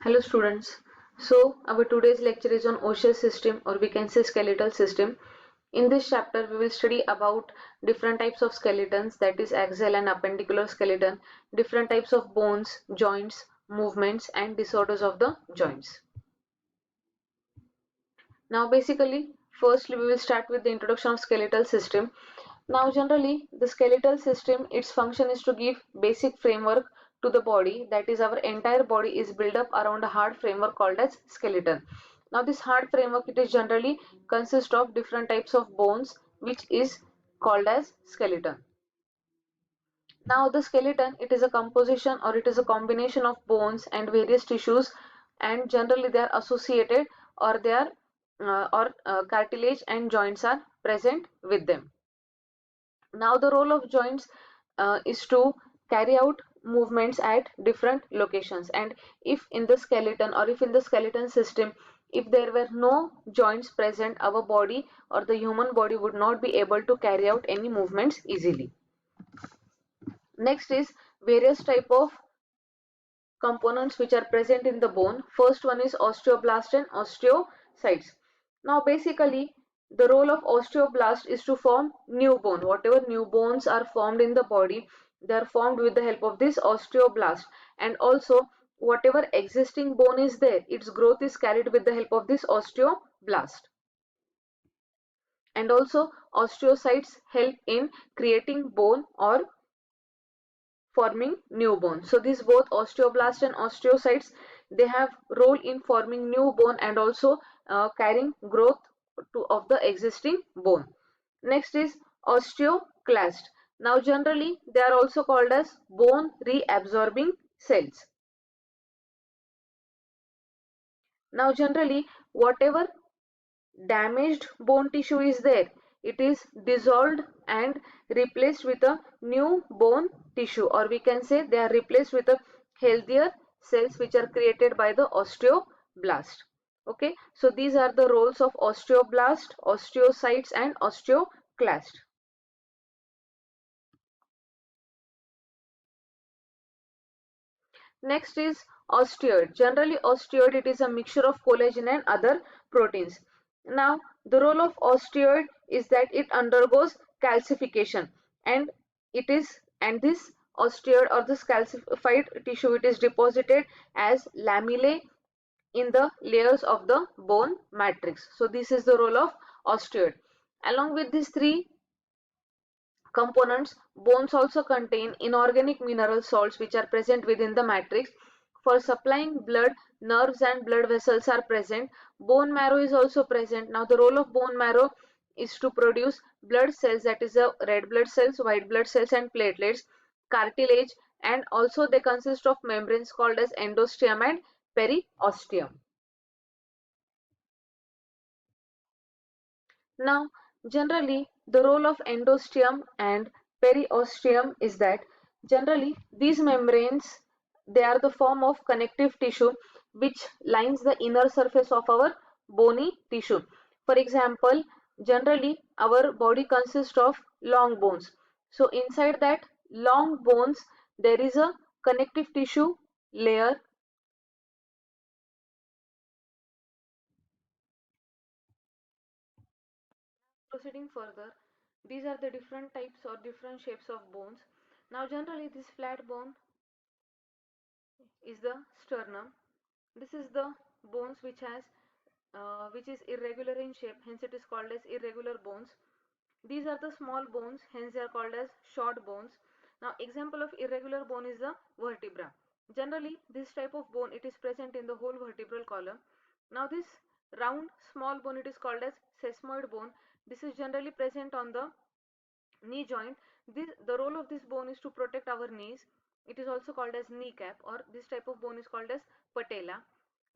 Hello students. So our today's lecture is on osseous system, or we can say skeletal system. In this chapter we will study about different types of skeletons, that is axial and appendicular skeleton, different types of bones, joints, movements and disorders of the joints. Now basically firstly we will start with the introduction of skeletal system. Now generally the skeletal system, its function is to give basic framework to the body, that is our entire body is built up around a hard framework called as skeleton. Now this hard framework, it is generally consist of different types of bones which is called as skeleton. Now the skeleton, it is a composition or it is a combination of bones and various tissues, and generally they are associated or they are cartilage and joints are present with them. Now the role of joints is to carry out movements at different locations, and if in the skeleton or if in the skeleton system, if there were no joints present, our body or the human body would not be able to carry out any movements easily. Next is various type of components which are present in the bone. First one is osteoblast and osteocytes. Now basically the role of osteoblast is to form new bone. Whatever new bones are formed in the body, they are formed with the help of this osteoblast, and also whatever existing bone is there, its growth is carried with the help of this osteoblast. And also osteocytes help in creating bone or forming new bone. So these both osteoblast and osteocytes, they have role in forming new bone and also carrying growth of the existing bone. Next is osteoclast. Now generally they are also called as bone reabsorbing cells. Now generally whatever damaged bone tissue is there, it is dissolved and replaced with a new bone tissue, or we can say they are replaced with a healthier cells which are created by the osteoblast. Okay, so these are the roles of osteoblast, osteocytes and osteoclast. Next is osteoid. Generally osteoid, it is a mixture of collagen and other proteins. Now the role of osteoid is that it undergoes calcification, and this osteoid or this calcified tissue, it is deposited as lamellae in the layers of the bone matrix. So this is the role of osteoid. Along with these three components, bones also contain inorganic mineral salts which are present within the matrix. For supplying blood, nerves and blood vessels are present. Bone marrow is also present. Now the role of bone marrow is to produce blood cells, that is the red blood cells, white blood cells and platelets, cartilage, and also they consist of membranes called as endosteum and periosteum. Now, generally, the role of endosteum and periosteum is that generally these membranes, they are the form of connective tissue which lines the inner surface of our bony tissue. For example, generally our body consists of long bones. So inside that long bones, there is a connective tissue layer. Proceeding further, these are the different types or different shapes of bones. Now generally this flat bone is the sternum. This is the bones which is irregular in shape, hence it is called as irregular bones. These are the small bones, hence they are called as short bones. Now example of irregular bone is the vertebra. Generally this type of bone, it is present in the whole vertebral column. Now this round small bone, it is called as sesamoid bone. This is generally present on the knee joint. The role of this bone is to protect our knees. It is also called as kneecap, or this type of bone is called as patella.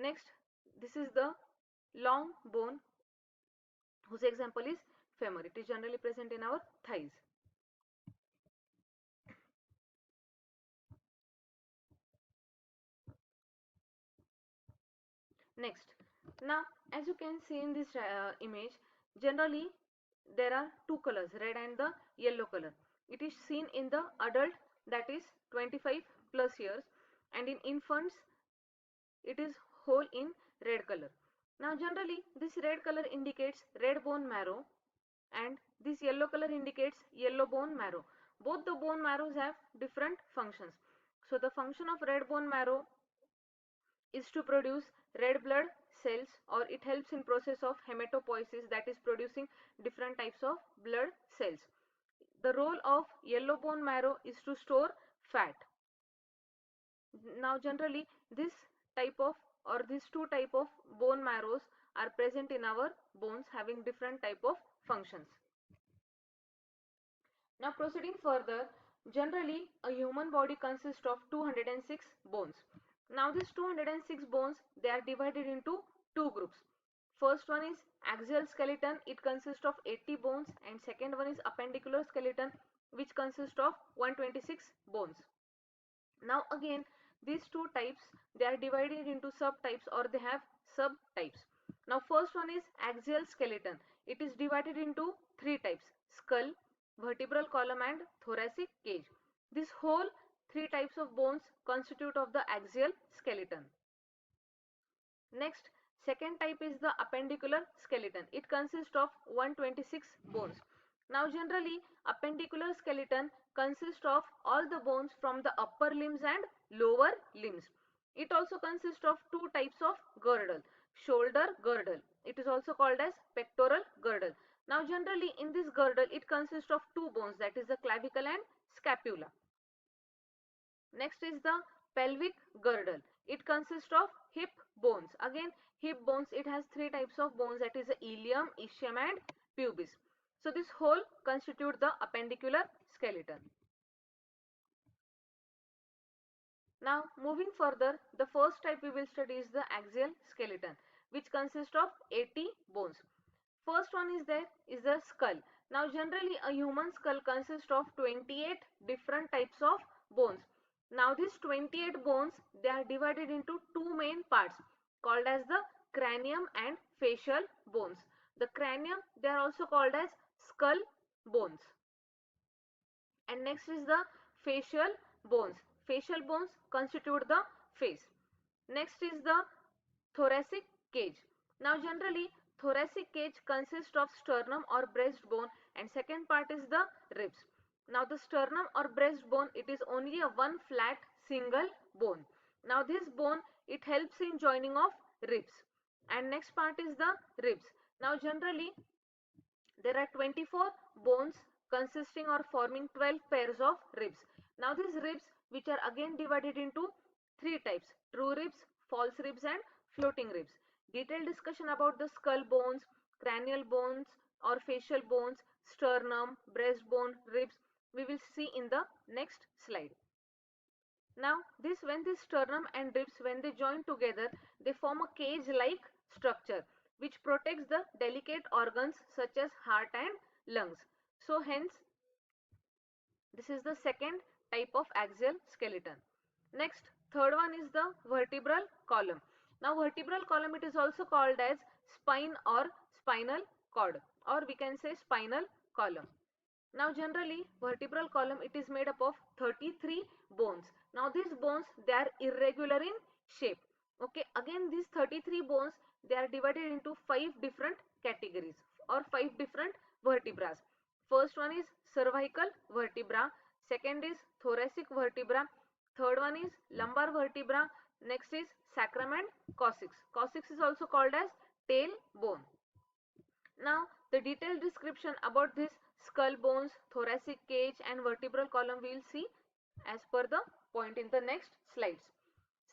Next, this is the long bone whose example is femur. It is generally present in our thighs. Next, now as you can see in this image, generally there are two colors, red and the yellow color. It is seen in the adult, that is 25 plus years, and in infants it is whole in red color. Now generally this red color indicates red bone marrow and this yellow color indicates yellow bone marrow. Both the bone marrows have different functions. So the function of red bone marrow is to produce red blood cells, or it helps in process of hematopoiesis, that is producing different types of blood cells. The role of yellow bone marrow is to store fat. Now generally this type of or these two type of bone marrows are present in our bones having different type of functions. Now proceeding further, generally a human body consists of 206 bones. Now these 206 bones, they are divided into two groups. First one is axial skeleton, it consists of 80 bones, and second one is appendicular skeleton, which consists of 126 bones. Now again these two types, they are divided into subtypes or they have subtypes. Now first one is axial skeleton. It is divided into three types: skull, vertebral column and thoracic cage. This whole three types of bones constitute of the axial skeleton. Next, second type is the appendicular skeleton. It consists of 126 bones. Now generally appendicular skeleton consists of all the bones from the upper limbs and lower limbs. It also consists of two types of girdle: shoulder girdle, it is also called as pectoral girdle. Now generally in this girdle it consists of two bones, that is the clavicle and scapula. Next is the pelvic girdle. It consists of hip bones. Again, hip bones, it has three types of bones, that is the ilium, ischium and pubis. So this whole constitute the appendicular skeleton. Now moving further, the first type we will study is the axial skeleton, which consists of 80 bones. First one is there is the skull. Now generally a human skull consists of 28 different types of bones. Now these 28 bones, they are divided into two main parts called as the cranium and facial bones. The cranium, they are also called as skull bones. And next is the facial bones. Facial bones constitute the face. Next is the thoracic cage. Now generally thoracic cage consists of sternum or breastbone, and second part is the ribs. Now the sternum or breastbone, it is only a one flat single bone. Now this bone, it helps in joining of ribs, and next part is the ribs. Now generally there are 24 bones consisting or forming 12 pairs of ribs. Now these ribs, which are again divided into three types: true ribs, false ribs and floating ribs. Detailed discussion about the skull bones, cranial bones or facial bones, sternum, breastbone, ribs, we will see in the next slide. Now when this sternum and ribs, when they join together, they form a cage like structure which protects the delicate organs such as heart and lungs. So hence this is the second type of axial skeleton. Next, third one is the vertebral column. Now vertebral column, it is also called as spine or spinal cord, or we can say spinal column. Now generally vertebral column, it is made up of 33 bones. Now these bones, they are irregular in shape. Okay, again these 33 bones, they are divided into 5 different categories or 5 different vertebrae. First one is cervical vertebra, second is thoracic vertebra, third one is lumbar vertebra, next is sacrum and coccyx. Coccyx is also called as tail bone. Now the detailed description about this skull bones, thoracic cage and vertebral column we will see as per the point in the next slides.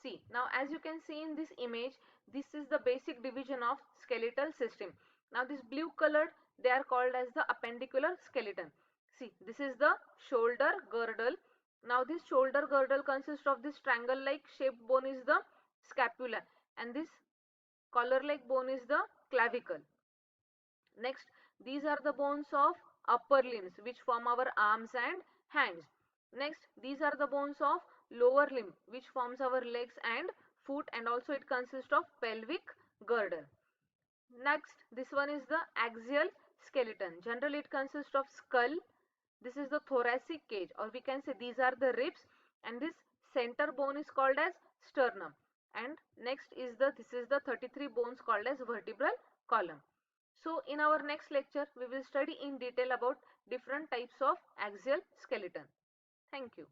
See, now as you can see in this image, this is the basic division of skeletal system. Now this blue colored, they are called as the appendicular skeleton. See, this is the shoulder girdle. Now this shoulder girdle consists of this triangle like shaped bone is the scapula, and this collar like bone is the clavicle. Next, these are the bones of upper limbs which form our arms and hands. Next, these are the bones of lower limb which forms our legs and foot, and also it consists of pelvic girdle. Next, this one is the axial skeleton. Generally it consists of skull. This is the thoracic cage, or we can say these are the ribs, and this center bone is called as sternum. and next is this is the 33 bones called as vertebral column. So in our next lecture we will study in detail about different types of axial skeleton. Thank you.